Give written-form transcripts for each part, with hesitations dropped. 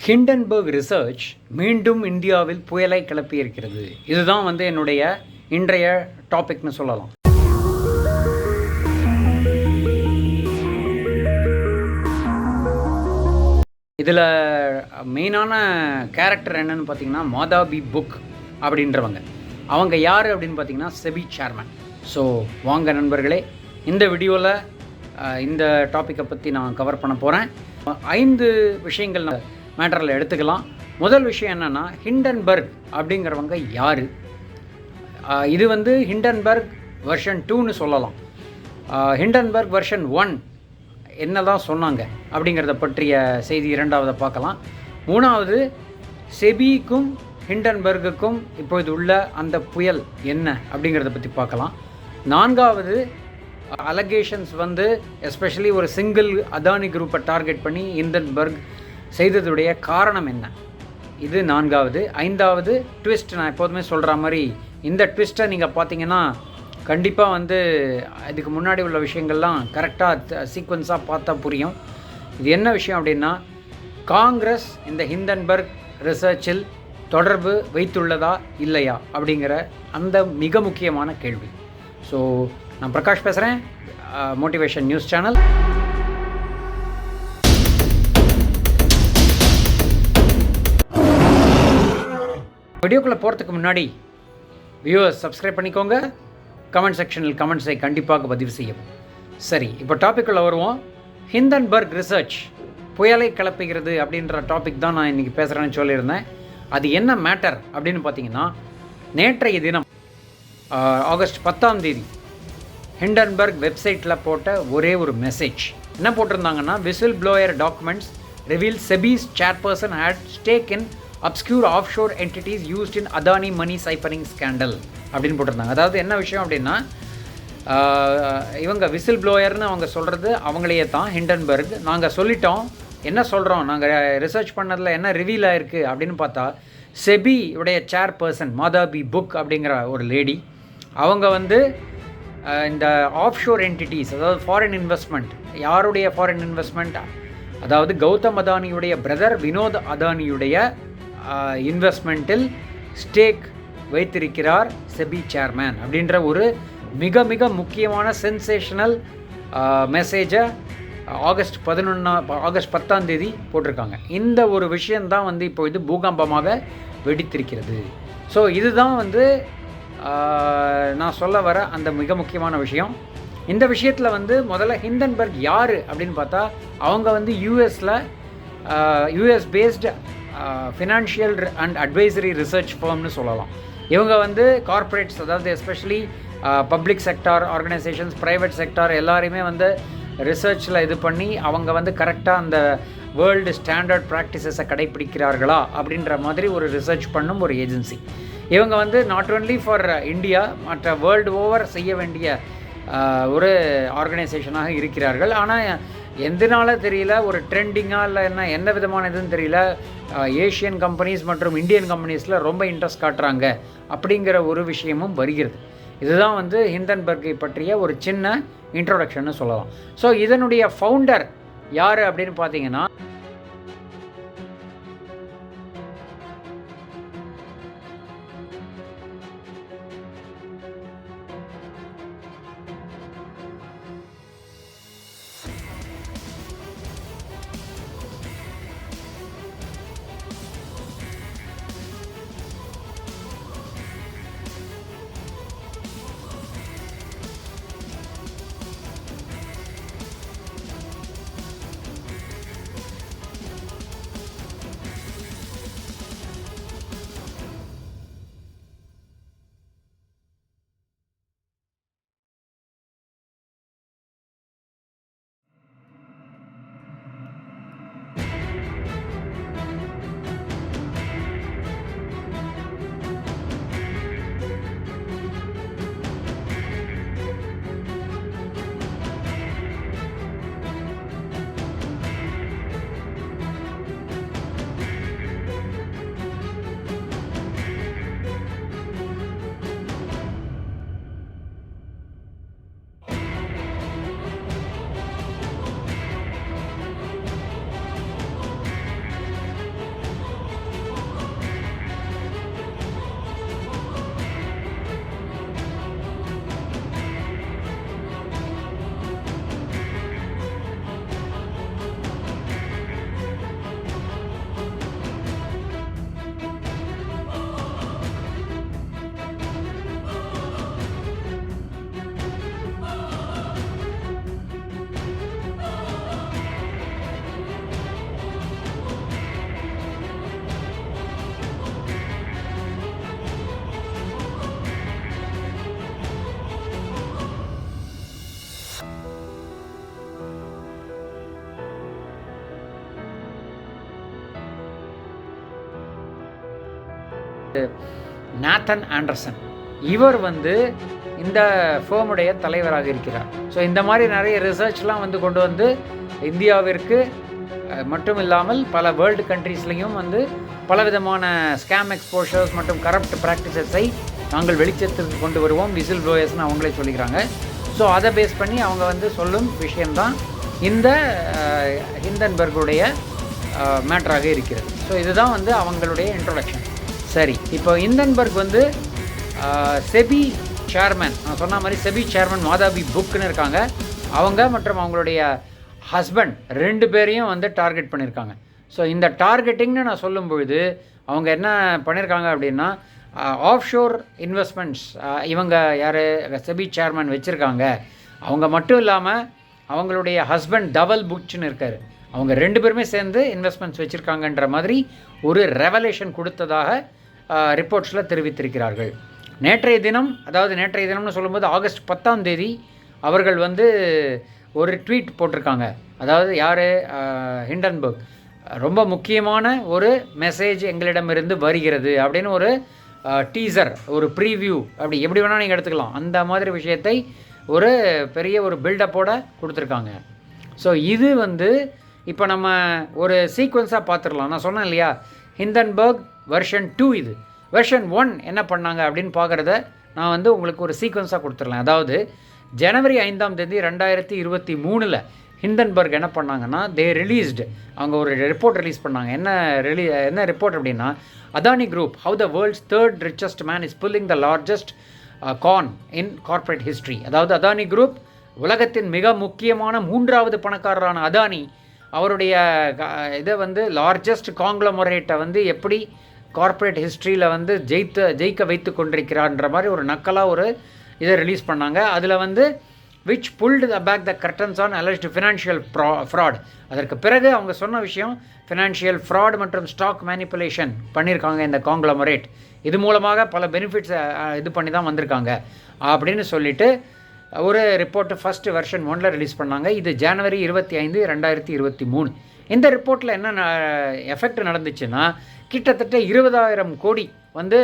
Hindenburg research மீண்டும் இந்தியாவில் புயலை கிளப்பியிருக்கிறது. இதுதான் என்னுடைய இன்றைய டாபிக்னு சொல்லலாம். இதில் மெயினான கேரக்டர் என்னன்னு பார்த்தீங்கன்னா மாதாபி புக் அப்படின்றவங்க. அவங்க யார் அப்படின்னு பார்த்தீங்கன்னா செபி சேர்மன். ஸோ வாங்க நண்பர்களே, இந்த வீடியோவில் இந்த டாப்பிக்கை பற்றி நான் கவர் பண்ண போகிறேன். 5 விஷயங்கள் மேட்டரில் எடுத்துக்கலாம். முதல் விஷயம் என்னென்னா, ஹிண்டன்பர்க் அப்படிங்கிறவங்க யார்? இது ஹிண்டன்பர்க் வெர்ஷன் 2ன்னு சொல்லலாம். ஹிண்டன்பர்க் வெர்ஷன் 1 என்ன தான் சொன்னாங்க அப்படிங்கிறத பற்றிய செய்தி இரண்டாவதை பார்க்கலாம். மூணாவது, செபிக்கும் ஹிண்டன்பர்க்குக்கும் இப்போது உள்ள அந்த புயல் என்ன அப்படிங்கிறத பற்றி பார்க்கலாம். நான்காவது, அலகேஷன்ஸ் எஸ்பெஷலி ஒரு சிங்கிள் அதானி குரூப்பை டார்கெட் பண்ணி ஹிண்டன்பர்க் செய்ததுடைய காரணம் என்ன, இது நான்காவது. ஐந்தாவது, ட்விஸ்ட். நான் எப்போதுமே சொல்கிற மாதிரி இந்த ட்விஸ்ட்டை நீங்கள் பார்த்தீங்கன்னா கண்டிப்பாக இதுக்கு முன்னாடி உள்ள விஷயங்கள்லாம் கரெக்டாக சீக்வன்ஸாக பார்த்தா புரியும். இது என்ன விஷயம் அப்படின்னா, காங்கிரஸ் இந்த ஹிண்டன்பர்க் ரிசர்ச்சில் தொடர்பு வைத்துள்ளதா இல்லையா அப்படிங்கிற அந்த மிக முக்கியமான கேள்வி. ஸோ நான் பிரகாஷ் பேசுகிறேன், மோட்டிவேஷன் நியூஸ் சேனல். வீடியோக்குள்ளே போகிறதுக்கு முன்னாடி வியூவர்ஸ் சப்ஸ்கிரைப் பண்ணிக்கோங்க. கமெண்ட் செக்ஷனில் கமெண்ட்ஸை கண்டிப்பாக பதிவு செய்யும். சரி, இப்போ டாப்பிக்குள்ளே வருவோம். ஹிண்டன்பர்க் ரிசர்ச் புயலை கிளப்புகிறது அப்படின்ற டாபிக் தான் நான் இன்றைக்கி பேசுகிறேன்னு சொல்லியிருந்தேன். அது என்ன மேட்டர் அப்படின்னு பார்த்தீங்கன்னா, நேற்றைய தினம் ஆகஸ்ட் 10ஆம் தேதி ஹிண்டன்பர்க் வெப்சைட்டில் போட்ட ஒரே ஒரு மெசேஜ் என்ன போட்டிருந்தாங்கன்னா, whistle blower documents reveal SEBI's chairperson had stake in obscure offshore entities used in Adani money siphoning scandal அப்படின்னு போட்டிருந்தாங்க. அதாவது என்ன விஷயம் அப்படின்னா, இவங்க விசில் ப்ளோயர்னு அவங்க சொல்கிறது அவங்களையே தான் ஹிண்டன்பர்க். நாங்கள் சொல்லிட்டோம், என்ன சொல்கிறோம், நாங்கள் ரிசர்ச் பண்ணதில் என்ன ரிவீல் ஆகிருக்கு அப்படின்னு பார்த்தா, செபி உடைய சேர்பர்சன் மாதாபி புக் அப்படிங்கிற ஒரு லேடி, அவங்க இந்த ஆஃப்ஷோர் என்டிட்டிஸ், அதாவது ஃபாரின் இன்வெஸ்ட்மெண்ட், யாருடைய ஃபாரின் இன்வெஸ்ட்மெண்ட், அதாவது கௌதம் அதானியுடைய பிரதர் வினோத் அதானியுடைய இன்வெஸ்ட்மெண்ட்டில் ஸ்டேக் வைத்திருக்கிறார் செபி சேர்மேன் அப்படின்ற ஒரு மிக மிக முக்கியமான சென்சேஷனல் மெசேஜை ஆகஸ்ட் 10ஆம் தேதி போட்டிருக்காங்க. இந்த ஒரு விஷயந்தான் இப்போது பூகம்பமாக வெடித்திருக்கிறது. ஸோ இதுதான் நான் சொல்ல வர அந்த மிக முக்கியமான விஷயம். இந்த விஷயத்தில் முதல்ல ஹிண்டன்பர்க் யார் அப்படின்னு பார்த்தா, அவங்க US based financial and advisory research ஃபார்ம்னு சொல்லலாம். இவங்க கார்ப்பரேட்ஸ், அதாவது especially public sector organisations, private sector எல்லாரையுமே ரிசர்ச்சில் இது பண்ணி அவங்க கரெக்டாக அந்த வேர்ல்டு ஸ்டாண்டர்ட் ப்ராக்டிசஸை கடைப்பிடிக்கிறார்களா அப்படின்ற மாதிரி ஒரு ரிசர்ச் பண்ணும் ஒரு ஏஜென்சி. இவங்க நாட் ஒன்லி ஃபார் இந்தியா, மற்ற வேர்ல்டு ஓவர் செய்ய வேண்டிய ஒரு ஆர்கனைசேஷனாக இருக்கிறார்கள். ஆனால் எந்தனால தெரியல, ஒரு ட்ரெண்டிங்காக இல்லை என்ன விதமான இதுன்னு தெரியல, ஏஷியன் கம்பெனிஸ் மற்றும் இந்தியன் கம்பெனிஸில் ரொம்ப இன்ட்ரெஸ்ட் காட்டுறாங்க அப்படிங்கிற ஒரு விஷயமும் வருகிறது. இதுதான் ஹிண்டன்பர்க்கை பற்றிய ஒரு சின்ன இன்ட்ரோடக்ஷன்னு சொல்லலாம். ஸோ இதனுடைய ஃபவுண்டர் யார் அப்படின்னு பார்த்தீங்கன்னா, நாத்தன் ஆண்டர்சன், இவர் வந்து இந்த ஃபேமுடைய தலைவராக இருக்கிறார். ஸோ இந்த மாதிரி நிறைய ரிசர்ச்லாம் வந்து கொண்டு வந்து இந்தியாவிற்கு மட்டும் இல்லாமல் பல வேர்ல்டு கண்ட்ரீஸ்லையும் வந்து பலவிதமான ஸ்கேம் எக்ஸ்போஷர்ஸ் மற்றும் கரப்ட் ப்ராக்டிசஸை நாங்கள் வெளிச்சத்திற்கு கொண்டு வருவோம், விசில் ப்ளோயர்ஸ்னு அவங்களே சொல்லிக்கிறாங்க. ஸோ அதை பேஸ் பண்ணி அவங்க வந்து சொல்லும் விஷயம்தான் இந்த ஹிண்டன்பர்குடைய மேட்டராக இருக்கிறது. ஸோ இதுதான் வந்து அவங்களுடைய இன்ட்ரோடக்ஷன். சரி, இப்போ ஹிண்டன்பர்க் வந்து செபி சேர்மன், நான் சொன்ன மாதிரி செபி சேர்மன் மாதாபி புக்னு இருக்காங்க. அவங்க மற்றும் அவங்களுடைய ஹஸ்பண்ட் 2 பேரையும் வந்து டார்கெட் பண்ணியிருக்காங்க. ஸோ இந்த டார்கெட்டிங்னு நான் சொல்லும் பொழுது அவங்க என்ன பண்ணியிருக்காங்க அப்படின்னா, ஆஃப்ஷோர் இன்வெஸ்ட்மெண்ட்ஸ் இவங்க யார் செபி சேர்மன் வச்சுருக்காங்க. அவங்க மட்டும் இல்லாமல் அவங்களுடைய ஹஸ்பண்ட் டபுள் புட்ச்னு இருக்கார், அவங்க 2 பேருமே சேர்ந்து இன்வெஸ்ட்மெண்ட்ஸ் வச்சுருக்காங்கன்ற மாதிரி ஒரு ரெவலேஷன் கொடுத்ததாக ரிப்போர்ட்ஸில் தெரிவித்திருக்கிறார்கள். நேற்றைய தினம்னு சொல்லும்போது ஆகஸ்ட் 10ஆம் தேதி அவர்கள் வந்து ஒரு ட்வீட் போட்டிருக்காங்க. அதாவது யார், ஹிண்டன்பர்க், ரொம்ப முக்கியமான ஒரு மெசேஜ் எங்களிடமிருந்து வருகிறது அப்படின்னு ஒரு டீசர், ஒரு ப்ரீவியூ, அப்படி எப்படி வேணால் நீங்கள் எடுத்துக்கலாம், அந்த மாதிரி விஷயத்தை ஒரு பெரிய ஒரு பில்டப்போட கொடுத்துருக்காங்க. ஸோ இது வந்து இப்போ நம்ம ஒரு சீக்வன்ஸாக பார்த்துடலாம். நான் சொன்னேன் இல்லையா, ஹிண்டன்பர்க் வெர்ஷன் 2, இது வெர்ஷன் 1 என்ன பண்ணாங்க அப்படின்னு பார்க்குறத நான் வந்து உங்களுக்கு ஒரு சீக்வன்ஸாக கொடுத்துடலாம். அதாவது ஜனவரி 5ஆம் தேதி 2023 ஹிண்டன்பர்க் என்ன பண்ணாங்கன்னா, அவங்க ஒரு ரிப்போர்ட் ரிலீஸ் பண்ணாங்க. என்ன ரிப்போர்ட் அப்படின்னா, Adani group, how the world's 3rd richest man is pulling the largest con in corporate history. அதாவது அதானி குரூப், உலகத்தின் மிக முக்கியமான 3வது பணக்காரரான அதானி, அவருடைய இதை வந்து லார்ஜஸ்ட் காங்க்ளமரேட்டை வந்து எப்படி கார்ப்பரேட் ஹிஸ்ட்ரியில் வந்து ஜெயிக்க வைத்து கொண்டிருக்கிறார்ன்ற மாதிரி ஒரு நக்கலாக ஒரு இதை ரிலீஸ் பண்ணாங்க. அதில் வந்து which pulled back the curtains on alleged financial fraud. அதற்கு பிறகு அவங்க சொன்ன விஷயம், ஃபினான்ஷியல் ஃப்ராட் மற்றும் ஸ்டாக் மேனிப்புலேஷன் பண்ணியிருக்காங்க இந்த காங்க்ளமரேட், இது மூலமாக பல பெனிஃபிட்ஸ் இது பண்ணி தான் வந்திருக்காங்க அப்படின்னு சொல்லிட்டு ஒரு ரிப்போர்ட்டு ஃபஸ்ட்டு வெர்ஷன் 1 ரிலீஸ் பண்ணாங்க. இது ஜனவரி 25, 2023. இந்த ரிப்போர்ட்டில் என்ன எஃபெக்ட் நடந்துச்சுன்னா, கிட்டத்தட்ட 20,000 கோடி வந்து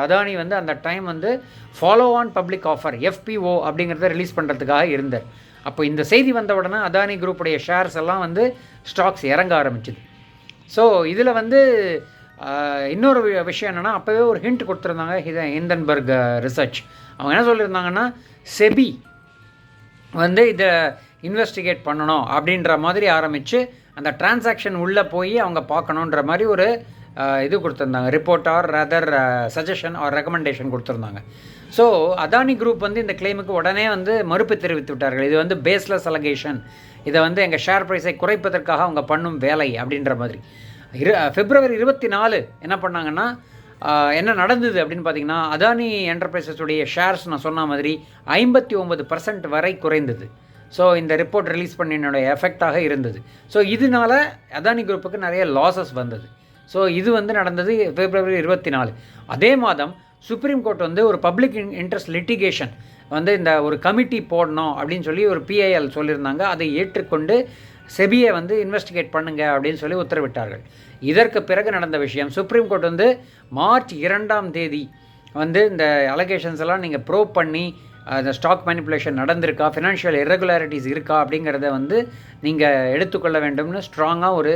அதானி வந்து அந்த டைம் வந்து follow on public offer FPO அப்படிங்கிறத ரிலீஸ் பண்ணுறதுக்காக இருந்தார். அப்போ இந்த செய்தி வந்த உடனே அதானி குரூப்புடைய ஷேர்ஸ் எல்லாம் வந்து ஸ்டாக்ஸ் இறங்க ஆரம்பிச்சுது. ஸோ இதில் வந்து இன்னொரு விஷயம் என்னென்னா, அப்போவே ஒரு ஹிண்ட் கொடுத்துருந்தாங்க ஹிண்டன்பர்க் ரிசர்ச். அவங்க என்ன சொல்லியிருந்தாங்கன்னா, செபி வந்து இதை இன்வெஸ்டிகேட் பண்ணணும் அப்படின்ற மாதிரி ஆரம்பித்து அந்த டிரான்சாக்ஷன் உள்ளே போய் அவங்க பார்க்கணுன்ற மாதிரி ஒரு இது கொடுத்துருந்தாங்க, report R rather suggestion R recommendation கொடுத்துருந்தாங்க. ஸோ அதானி குரூப் வந்து இந்த கிளைமுக்கு உடனே வந்து மறுப்பு தெரிவித்து விட்டார்கள். இது வந்து பேஸ்லெஸ் அலகேஷன், இதை வந்து எங்கள் ஷேர் ப்ரைஸை குறைப்பதற்காக அவங்க பண்ணும் வேலை அப்படின்ற மாதிரி. February 24 என்ன பண்ணாங்கன்னா, என்ன நடந்தது அப்படின்னு பார்த்தீங்கன்னா, அதானி என்டர்பிரைசஸுடைய ஷேர்ஸ் நான் சொன்ன மாதிரி 59% வரை குறைந்தது. ஸோ இந்த ரிப்போர்ட் ரிலீஸ் பண்ணினுடைய எஃபெக்டாக இருந்தது. ஸோ இதனால அதானி குரூப்புக்கு நிறைய லாஸஸ் வந்தது. ஸோ இது வந்து நடந்தது February 24. அதே மாதம் சுப்ரீம் கோர்ட் வந்து ஒரு பப்ளிக் இன்ட்ரெஸ்ட் லிட்டிகேஷன் வந்து இந்த ஒரு கமிட்டி போடணும் அப்படின்னு சொல்லி ஒரு PIL சொல்லியிருந்தாங்க. அதை ஏற்றுக்கொண்டு செபியை வந்து இன்வெஸ்டிகேட் பண்ணுங்க அப்படின்னு சொல்லி உத்தரவிட்டார்கள். இதற்கு பிறகு நடந்த விஷயம், சுப்ரீம் கோர்ட் வந்து மார்ச் 2ஆம் தேதி வந்து இந்த அலகேஷன்ஸ் எல்லாம் நீங்கள் ப்ரோவ் பண்ணி அந்த ஸ்டாக் மேனிப்புலேஷன் நடந்திருக்கா, ஃபினான்ஷியல் இர்ரெகுலாரிட்டிஸ் இருக்கா அப்படிங்கிறத வந்து நீங்கள் எடுத்துக்கொள்ள வேண்டும்னு ஸ்ட்ராங்காக ஒரு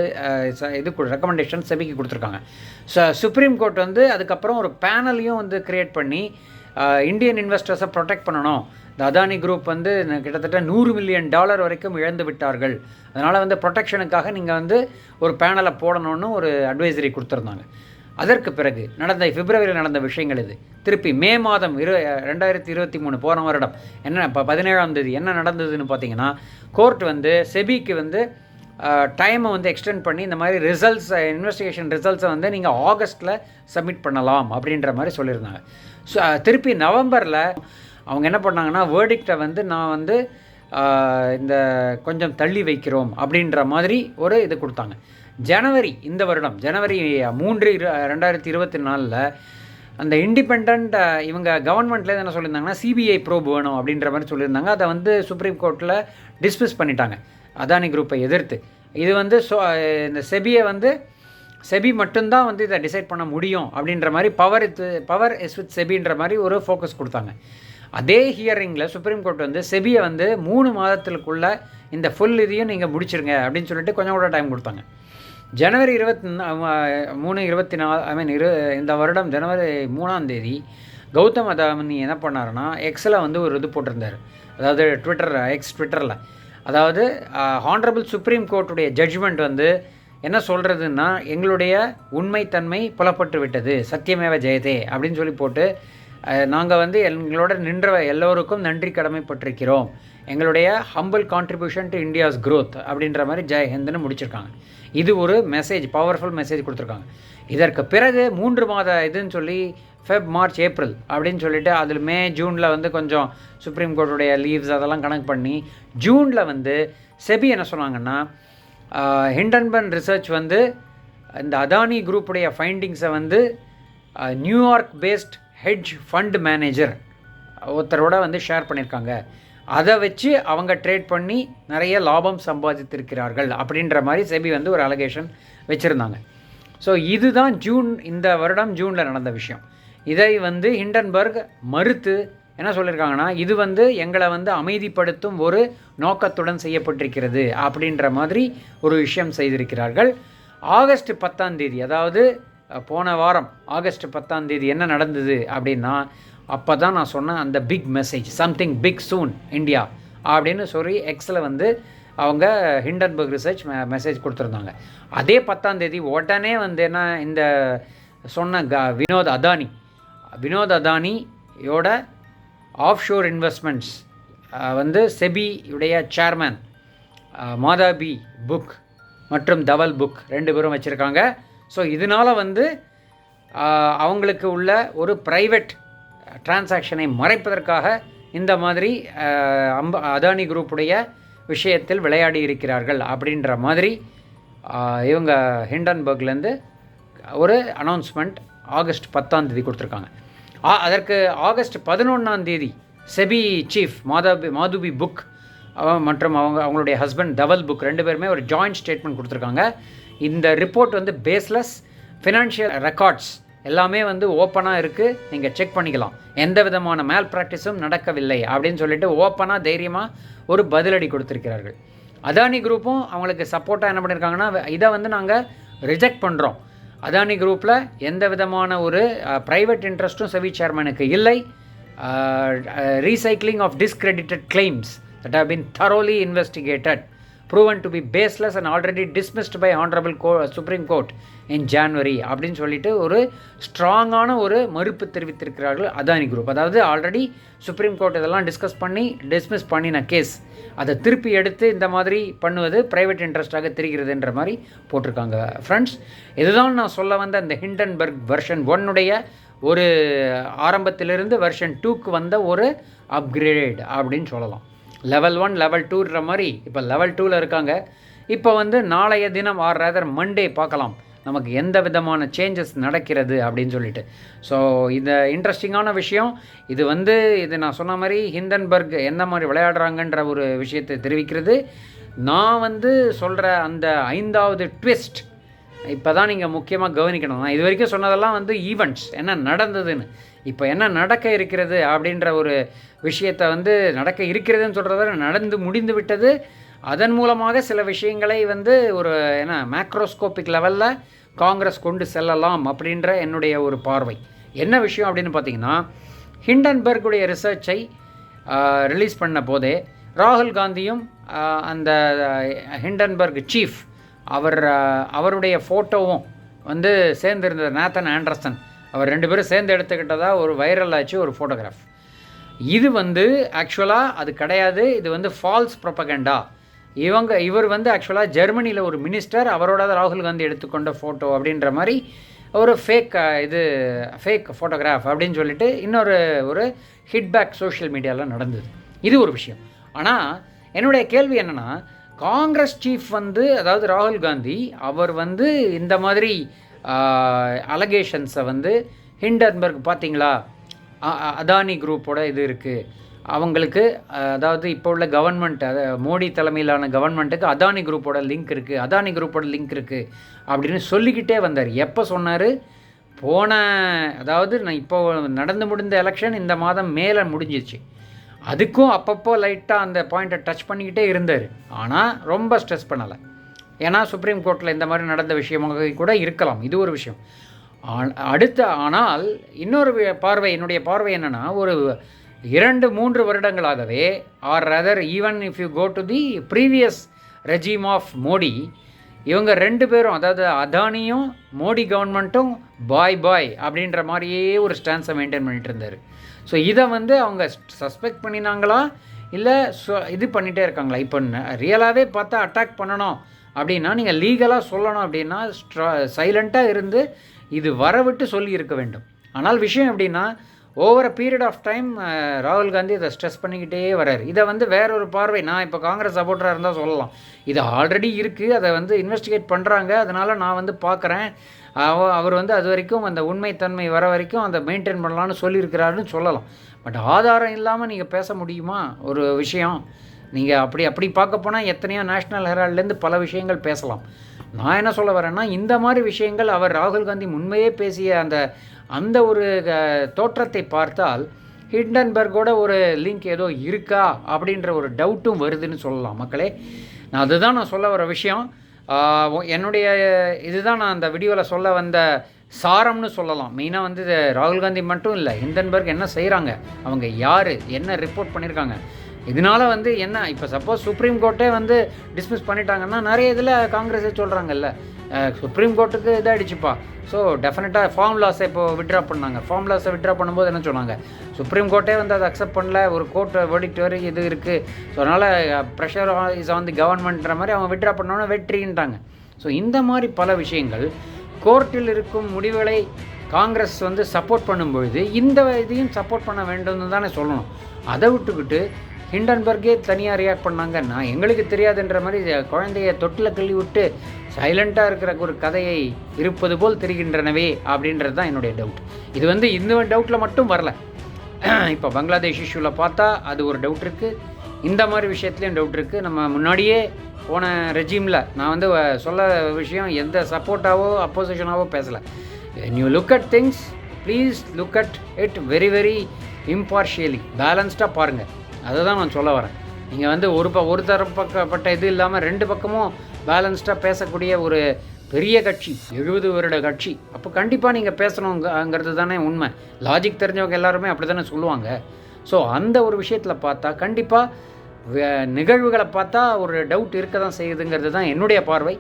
இது ரெக்கமெண்டேஷன் செபிக்கு கொடுத்துருக்காங்க. ஸோ சுப்ரீம் கோர்ட் வந்து அதுக்கப்புறம் ஒரு பேனலையும் வந்து க்ரியேட் பண்ணி இந்தியன் இன்வெஸ்டர்ஸை ப்ரொடெக்ட் பண்ணணும். இந்த அதானி குரூப் வந்து கிட்டத்தட்ட $100 மில்லியன் வரைக்கும் இழந்து விட்டார்கள், அதனால் வந்து ப்ரொடெக்ஷனுக்காக நீங்கள் வந்து ஒரு பேனலை போடணும்னு ஒரு அட்வைசரி கொடுத்துருந்தாங்க. அதற்கு பிறகு பிப்ரவரியில் நடந்த விஷயங்கள் இது. திருப்பி மே மாதம் 2023 போன வருடம் இப்போ 17ஆம் தேதி என்ன நடந்ததுன்னு பார்த்தீங்கன்னா, கோர்ட் வந்து செபிக்கு வந்து டைமை வந்து எக்ஸ்டெண்ட் பண்ணி இந்த மாதிரி ரிசல்ட்ஸ், இன்வெஸ்டிகேஷன் ரிசல்ட்ஸை வந்து நீங்கள் ஆகஸ்ட்டில் சப்மிட் பண்ணலாம் அப்படின்ற மாதிரி சொல்லியிருந்தாங்க. ஸோ திருப்பி நவம்பரில் அவங்க என்ன பண்ணாங்கன்னா, வேர்டிக்டை வந்து நான் வந்து இந்த கொஞ்சம் தள்ளி வைக்கிறோம் அப்படின்ற மாதிரி ஒரு இது கொடுத்தாங்க. இந்த வருடம் ஜனவரி 3, 2024 அந்த இண்டிபெண்ட் இவங்க கவர்மெண்ட்லேருந்து என்ன சொல்லியிருந்தாங்கன்னா, CBI ப்ரோப் வேணும் அப்படின்ற மாதிரி சொல்லியிருந்தாங்க. அதை வந்து சுப்ரீம் கோர்ட்டில் டிஸ்மிஸ் பண்ணிட்டாங்க அதானி குரூப்பை எதிர்த்து. இது வந்து இந்த செபியை வந்து செபி மட்டும்தான் வந்து இதை டிசைட் பண்ண முடியும் அப்படின்ற மாதிரி பவர் இஸ் வித் செபின்ற மாதிரி ஒரு ஃபோக்கஸ் கொடுத்தாங்க. அதே ஹியரிங்கில் சுப்ரீம் கோர்ட் வந்து செபியை வந்து 3 மாதத்துக்குள்ளே இந்த ஃபுல் இதையும் நீங்கள் முடிச்சிருங்க அப்படின்னு சொல்லிட்டு கொஞ்சம் கூட டைம் கொடுத்தாங்க. ஜனவரி 24 இந்த வருடம் ஜனவரி 3ஆம் தேதி கௌதம் அதானி என்ன பண்ணாருன்னா எக்ஸில் வந்து ஒரு இது போட்டிருந்தார். அதாவது ட்விட்டரில் அதாவது ஹானரபிள் சுப்ரீம் கோர்ட்டுடைய ஜட்ஜ்மெண்ட் வந்து என்ன சொல்கிறதுன்னா, எங்களுடைய உண்மைத்தன்மை புலப்பட்டு விட்டது, சத்தியமேவ ஜெயதே அப்படின்னு சொல்லி போட்டு, நாங்கள் வந்து எங்களோட நின்ற எல்லோருக்கும் நன்றி கடமைப்பட்டிருக்கிறோம், எங்களுடைய humble contribution to India's growth அப்படின்ற மாதிரி ஜெய் ஹிந்துன்னு முடிச்சிருக்காங்க. இது ஒரு மெசேஜ், பவர்ஃபுல் மெசேஜ் கொடுத்துருக்காங்க. இதற்கு பிறகு 3 மாத இதுன்னு சொல்லி ஃபெப், மார்ச், ஏப்ரல் அப்படின்னு சொல்லிட்டு அதில் மே, ஜூனில் வந்து கொஞ்சம் சுப்ரீம் கோர்ட்டுடைய லீவ்ஸ் அதெல்லாம் கணக்கு பண்ணி ஜூனில் வந்து செபி என்ன சொன்னாங்கன்னா, ஹிண்டன்பர்க் ரிசர்ச் வந்து இந்த அதானி குரூப்புடைய ஃபைண்டிங்ஸை வந்து New York based hedge fund manager ஒருத்தரோட வந்து ஷேர் பண்ணியிருக்காங்க, அதை வச்சு அவங்க ட்ரேட் பண்ணி நிறைய லாபம் சம்பாதித்திருக்கிறார்கள் அப்படின்ற மாதிரி செபி வந்து ஒரு அலகேஷன் வச்சுருந்தாங்க. ஸோ இதுதான் இந்த வருடம் ஜூனில் நடந்த விஷயம். இதை வந்து ஹிண்டன்பர்க் மறுத்து என்ன சொல்லியிருக்காங்கன்னா, இது வந்து எங்களை வந்து அமைதிப்படுத்தும் ஒரு நோக்கத்துடன் செய்யப்பட்டிருக்கிறது அப்படின்ற மாதிரி ஒரு விஷயம் செய்திருக்கிறார்கள். ஆகஸ்ட் 10ஆம் தேதி, அதாவது போன வாரம் ஆகஸ்ட் 10ஆம் தேதி என்ன நடந்தது அப்படின்னா, அப்போ தான் நான் சொன்னேன் அந்த பிக் மெசேஜ், சம்திங் பிக் சூன் இந்தியா அப்படின்னு சொல்லி எக்ஸில் வந்து அவங்க ஹிண்டன்பர்க் ரிசர்ச் மெசேஜ் கொடுத்துருந்தாங்க. அதே 10ஆம் தேதி உடனே வந்து என்ன இந்த சொன்ன வினோத் அதானியோட ஆஃப்ஷோர் இன்வெஸ்ட்மெண்ட்ஸ் வந்து செபியுடைய சேர்மேன் மாதாபி புக் மற்றும் தவல் புக் 2 பேரும் வச்சுருக்காங்க. ஸோ இதனால் வந்து அவங்களுக்கு உள்ள ஒரு ப்ரைவேட் டிரான்சாக்ஷனை மறைப்பதற்காக இந்த மாதிரி அதானி குரூப்புடைய விஷயத்தில் விளையாடி இருக்கிறார்கள் அப்படின்ற மாதிரி இவங்க ஹிண்டன்பர்க்லேருந்து ஒரு அனௌன்ஸ்மெண்ட் ஆகஸ்ட் 10ஆம் தேதி கொடுத்துருக்காங்க. அதற்கு ஆகஸ்ட் 11ஆம் தேதி செபி சீஃப் மாதுபி புக் மற்றும் அவங்களுடைய ஹஸ்பண்ட் தவல் புக் 2 பேருமே ஒரு ஜாயிண்ட் ஸ்டேட்மெண்ட் கொடுத்துருக்காங்க. இந்த ரிப்போர்ட் வந்து பேஸ்லெஸ், ஃபினான்ஷியல் ரெக்கார்ட்ஸ் எல்லாமே வந்து ஓப்பனாக இருக்குது, நீங்கள் செக் பண்ணிக்கலாம், எந்த விதமான மேல் ப்ராக்டிஸும் நடக்கவில்லை அப்படின்னு சொல்லிட்டு ஓப்பனாக தைரியமாக ஒரு பதிலடி கொடுத்துருக்கிறார்கள். அதானி குரூப்பும் அவங்களுக்கு சப்போர்ட்டாக என்ன பண்ணியிருக்காங்கன்னா, இதை வந்து நாங்கள் ரிஜெக்ட் பண்ணுறோம், அதானி குரூப்பில் எந்த விதமான ஒரு ப்ரைவேட் இன்ட்ரெஸ்ட்டும் செபி சேர்மனுக்கு இல்லை, recycling of discredited claims that have been thoroughly investigated, proven to be baseless and already dismissed by Honorable Supreme Court in January அப்படின்னு சொல்லிட்டு ஒரு ஸ்ட்ராங்கான ஒரு மறுப்பு தெரிவித்திருக்கிறார்கள் அதானி குரூப். அதாவது ஆல்ரெடி சுப்ரீம் கோர்ட் இதெல்லாம் டிஸ்மிஸ் பண்ணின கேஸ் அதை திருப்பி எடுத்து இந்த மாதிரி பண்ணுவது ப்ரைவேட் இன்ட்ரெஸ்டாக தெரிகிறதுன்ற மாதிரி போட்டிருக்காங்க. ஃப்ரெண்ட்ஸ், இதுதான் நான் சொல்ல வந்த இந்த ஹிண்டன்பர்க் வெர்ஷன் 1 ஒரு ஆரம்பத்திலிருந்து வெர்ஷன் 2க்கு வந்த ஒரு அப்கிரேட் அப்படின்னு சொல்லலாம். லெவல் 1 லெவல் 2ன்ற மாதிரி இப்போ லெவல் 2ல் இருக்காங்க. இப்போ வந்து நாளைய தினம் ஆர் ரேதர் மண்டே பார்க்கலாம் நமக்கு எந்த விதமான சேஞ்சஸ் நடக்கிறது அப்படின்னு சொல்லிட்டு. ஸோ இந்த இன்ட்ரெஸ்டிங்கான விஷயம் இது வந்து இது நான் சொன்ன மாதிரி ஹிண்டன்பர்க் என்ன மாதிரி விளையாடுறாங்கன்ற ஒரு விஷயத்தை தெரிவிக்கிறது. நான் வந்து சொல்கிற அந்த 5வது ட்விஸ்ட் இப்போ தான் நீங்கள் முக்கியமாக கவனிக்கணும். நான் இது வரைக்கும் சொன்னதெல்லாம் வந்து ஈவெண்ட்ஸ் என்ன நடந்ததுன்னு, இப்போ என்ன நடக்க இருக்கிறது அப்படின்ற ஒரு விஷயத்தை வந்து நடக்க இருக்கிறதுன்னு சொல்கிறத நடந்து முடிந்து விட்டது. அதன் மூலமாக சில விஷயங்களை வந்து ஒரு மேக்ரோஸ்கோபிக் லெவலில் காங்கிரஸ் கொண்டு செல்லலாம் அப்படின்ற என்னுடைய ஒரு பார்வை. என்ன விஷயம் அப்படின்னு பார்த்தீங்கன்னா, ஹிண்டன்பர்க்குடைய ரிசர்ச்சை ரிலீஸ் பண்ண போதே ராகுல் காந்தியும் அந்த ஹிண்டன்பர்க் சீஃப் அவருடைய ஃபோட்டோவும் வந்து சேர்ந்துருந்த நேத்தன் ஆண்டர்சன் அவர் 2 பேரும் சேர்ந்து எடுத்துக்கிட்டதாக ஒரு வைரல் ஆச்சு ஒரு ஃபோட்டோகிராஃப். இது வந்து ஆக்சுவலாக அது கிடையாது, இது வந்து ஃபால்ஸ் ப்ரொபகண்டா. இவர் வந்து ஆக்சுவலாக ஜெர்மனியில் ஒரு மினிஸ்டர், அவரோட ராகுல் காந்தி எடுத்துக்கொண்ட ஃபோட்டோ அப்படின்ற மாதிரி ஒரு ஃபேக் ஃபோட்டோகிராஃப் அப்படின்னு சொல்லிட்டு ஒரு ஹிட்பேக் சோஷியல் மீடியாவில் நடந்தது. இது ஒரு விஷயம். ஆனால் என்னுடைய கேள்வி என்னென்னா, காங்கிரஸ் சீஃப் வந்து அதாவது ராகுல் காந்தி அவர் வந்து இந்த மாதிரி அலகேஷன்ஸை வந்து ஹிண்டன்பர்க் பார்த்தீங்களா அதானி குரூப்போட இது இருக்குது, அவங்களுக்கு அதாவது இப்போ உள்ள கவர்மெண்ட் மோடி தலைமையிலான கவர்மெண்ட்டுக்கு அதானி குரூப்போட லிங்க் இருக்குது அப்படின்னு சொல்லிக்கிட்டே வந்தார். எப்போ சொன்னார்? அதாவது நான் இப்போ நடந்து முடிந்த எலெக்ஷன் இந்த மாதம் மேலே முடிஞ்சிச்சு. அதுக்கும் அப்பப்போ லைட்டாக அந்த பாயிண்ட்டை டச் பண்ணிக்கிட்டே இருந்தார். ஆனால் ரொம்ப ஸ்ட்ரெஸ் பண்ணலை. ஏன்னா சுப்ரீம் கோர்ட்டில் இந்த மாதிரி நடந்த விஷயமாக கூட இருக்கலாம், இது ஒரு விஷயம். ஆனால் இன்னொரு என்னுடைய பார்வை என்னென்னா, ஒரு 2-3 வருடங்களாகவே or rather even if you go to the previous regime of Modi, இவங்க 2 பேரும், அதாவது அதானியும் மோடி கவர்மெண்ட்டும் பாய் அப்படின்ற மாதிரியே ஒரு ஸ்டான்ஸை மெயின்டைன் பண்ணிகிட்டு இருந்தார். ஸோ இதை அவங்க சஸ்பெக்ட் பண்ணினாங்களா இல்லை இது பண்ணிகிட்டே இருக்காங்களா? இப்போ ரியலாகவே பார்த்தா அட்டாக் பண்ணணும் அப்படின்னா நீங்கள் லீகலாக சொல்லணும் அப்படின்னா சைலண்ட்டாக இருந்து இது வரவிட்டு சொல்லி இருக்க வேண்டும். ஆனால் விஷயம் எப்படின்னா, over a period of time ராகுல் காந்தி இதை ஸ்ட்ரெஸ் பண்ணிக்கிட்டே வர்றார். இதை வேற ஒரு பார்வை, நான் இப்போ காங்கிரஸ் சப்போர்ட்டராக இருந்தால் சொல்லலாம், இது ஆல்ரெடி இருக்குது, அதை இன்வெஸ்டிகேட் பண்ணுறாங்க, அதனால் நான் பார்க்குறேன், அவர் அது வரைக்கும் அந்த உண்மைத்தன்மை வர வரைக்கும் அதை மெயின்டைன் பண்ணலான்னு சொல்லியிருக்கிறாருன்னு சொல்லலாம். பட் ஆதாரம் இல்லாமல் நீங்கள் பேச முடியுமா ஒரு விஷயம்? நீங்கள் அப்படி பார்க்க போனால் எத்தனையோ நேஷ்னல் ஹெரால்ட்லேருந்து பல விஷயங்கள் பேசலாம். நான் என்ன சொல்ல வரேன்னா, இந்த மாதிரி விஷயங்கள் அவர் ராகுல் காந்தி முன்மையே பேசிய அந்த ஒரு தோற்றத்தை பார்த்தால் ஹிண்டன்பர்கோட ஒரு லிங்க் ஏதோ இருக்கா அப்படின்ற ஒரு டவுட்டும் வருதுன்னு சொல்லலாம் மக்களே. அதுதான் நான் சொல்ல வர விஷயம். என்னுடைய இதுதான் நான் அந்த வீடியோவில் சொல்ல வந்த சாரம்னு சொல்லலாம். மெயினாக ராகுல் காந்தி மட்டும் இல்லை, ஹிண்டன்பர்க் என்ன செய்கிறாங்க, அவங்க யார், என்ன ரிப்போர்ட் பண்ணியிருக்காங்க, இதனால் என்ன இப்போ சப்போஸ் சுப்ரீம் கோர்ட்டே டிஸ்மிஸ் பண்ணிட்டாங்கன்னா நிறைய இதில் காங்கிரஸே சொல்கிறாங்கல்ல, சுப்ரீம் கோர்ட்டுக்கு இதாகிடுச்சுப்பா. ஸோ டெஃபினட்டாக ஃபார்ம் லாஸை இப்போது விட்ரா பண்ணாங்க. ஃபார்ம் லாஸை விட்ரா பண்ணும்போது என்ன சொன்னாங்க, சுப்ரீம் கோர்ட்டே அதை அக்செப்ட் பண்ணல, ஒரு கோர்ட் வெர்டிக்ட் வரைக்கும் இது இருக்குது, ஸோ அதனால் ப்ரெஷர் இஸ் ஆன் தி கவர்மெண்ட்ன்ற மாதிரி அவங்க விட்ரா பண்ணோன்னா வெற்றின்ட்டாங்க. ஸோ இந்த மாதிரி பல விஷயங்கள் கோர்ட்டில் இருக்கும் முடிவுகளை காங்கிரஸ் சப்போர்ட் பண்ணும்பொழுது இந்த இதையும் சப்போர்ட் பண்ண வேண்டும்னு தானே சொல்லணும். அதை விட்டுக்கிட்டு ஹிண்டன்பர்கே தனியாக ரியாக்ட் பண்ணாங்க, நான் எங்களுக்கு தெரியாதுன்ற மாதிரி குழந்தைய தொட்டில் கிள்ளி விட்டு சைலண்ட்டாக இருக்கிற ஒரு கதையை இருப்பது போல் தெரிகின்றனவே அப்படின்றது தான் என்னுடைய டவுட். இது இந்த டவுட்டில் மட்டும் வரல, இப்போ பங்களாதேஷ் இஷ்யூவில் பார்த்தா அது ஒரு டவுட் இருக்குது, இந்த மாதிரி விஷயத்துலேயும் டவுட் இருக்குது. நம்ம முன்னாடியே போன ரெஜிமில் நான் சொல்ல விஷயம் எந்த சப்போர்ட்டாவோ அப்போசிஷனாவோ பேசலை. you look at things, please look at it very very impartially, பேலன்ஸ்டாக பாருங்கள். அதை தான் நான் சொல்ல வரேன். நீங்கள் ஒரு தரப்பட்ட இது இல்லாமல் 2 பக்கமும் பேலன்ஸ்டாக பேசக்கூடிய ஒரு பெரிய கட்சி, 70 வருட கட்சி, அப்போ கண்டிப்பாக நீங்கள் பேசணுங்கிறது தானே உண்மை. லாஜிக் தெரிஞ்சவங்க எல்லாருமே அப்படி தானே சொல்லுவாங்க. ஸோ அந்த ஒரு விஷயத்தில் பார்த்தா கண்டிப்பாக நிகழ்வுகளை பார்த்தா ஒரு டவுட் இருக்க தான் செய்யுதுங்கிறது தான் என்னுடைய பார்வை.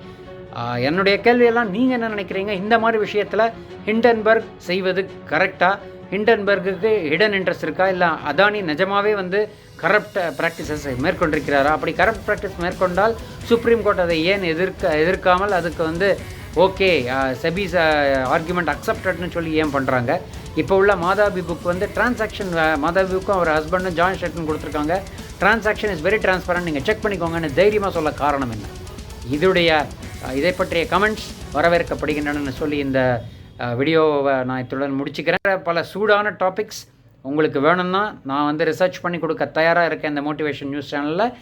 என்னுடைய கேள்வியெல்லாம் நீங்கள் என்ன நினைக்கிறீங்க? இந்த மாதிரி விஷயத்தில் ஹிண்டன்பர்க் செய்வது கரெக்டாக? ஹிண்டன்பர்க்கு ஹிடன் இன்ட்ரெஸ்ட் இருக்கா, இல்லை அதானி நிஜமாகவே கரப்ட் ப்ராக்டிசஸ் மேற்கொண்டிருக்கிறாரா? அப்படி கரப்ட் ப்ராக்டிஸ் மேற்கொண்டால் சுப்ரீம் கோர்ட் அதை ஏன் எதிர்க்காமல் அதுக்கு ஓகே செபிஸ் ஆர்குமெண்ட் அக்செப்டட்னு சொல்லி ஏன் பண்ணுறாங்க? இப்போ உள்ள மாதாபி புக் டிரான்சாக்ஷன், மாதாபி புக்கும் அவர் ஹஸ்பண்டும் ஜாயின்ட் ஸ்டேட்மெண்ட் கொடுத்துருக்காங்க, டிரான்சாக்ஷன் இஸ் வெரி டிரான்ஸ்பரண்ட், நீங்கள் செக் பண்ணிக்கோங்கன்னு தைரியமாக சொல்ல காரணம் என்ன? இதை பற்றிய கமெண்ட்ஸ் வரவேற்கப்படுகின்றன சொல்லி இந்த வீடியோவை நான் இத்துடன் முடிச்சுக்கிறேன். பல சூடான டாபிக்ஸ் உங்களுக்கு வேணும்னா நான் ரிசர்ச் பண்ணி கொடுக்க தயாராக இருக்கேன் இந்த மோட்டிவேஷன் நியூஸ் சேனலில்.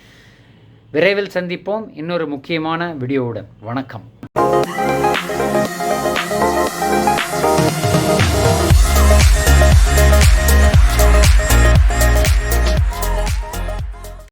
விரைவில் சந்திப்போம் இன்னொரு முக்கியமான வீடியோவுடன். வணக்கம்.